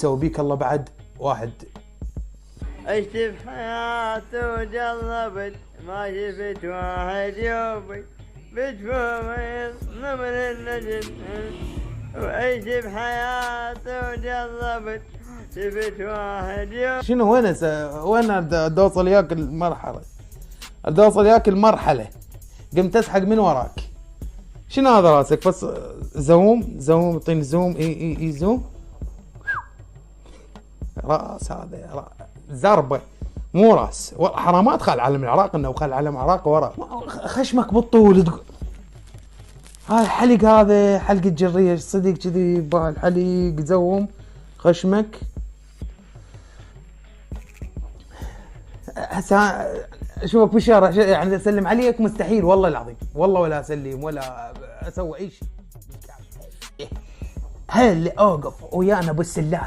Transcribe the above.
تسوي بيك الله بعد واحد. عشت بحياتي وجربت ما شفت واحد يومي بجفومي نمر النجم. وعشت بحياتي وجربت شفت واحد يومي. شنو وين بدي اوصل وياك المرحلة؟ بدي اوصل وياك المرحلة. قمت اسحق من وراك. شنو هذا راسك؟ بس زوم اعطيني زوم. اي زوم. راس هذا زربة مو راس. حرامات خال علم العراق انه وخال علم العراق ورا. خشمك بالطول هاي حلق، هذا حلقة جرية صدق كذي بالحليق. زوم خشمك. هسه اشوفك بالشارع يعني اسلم عليك مستحيل والله العظيم، والله ولا اسلم ولا اسوي اي شيء. هل اوقف ويانا بالسلاك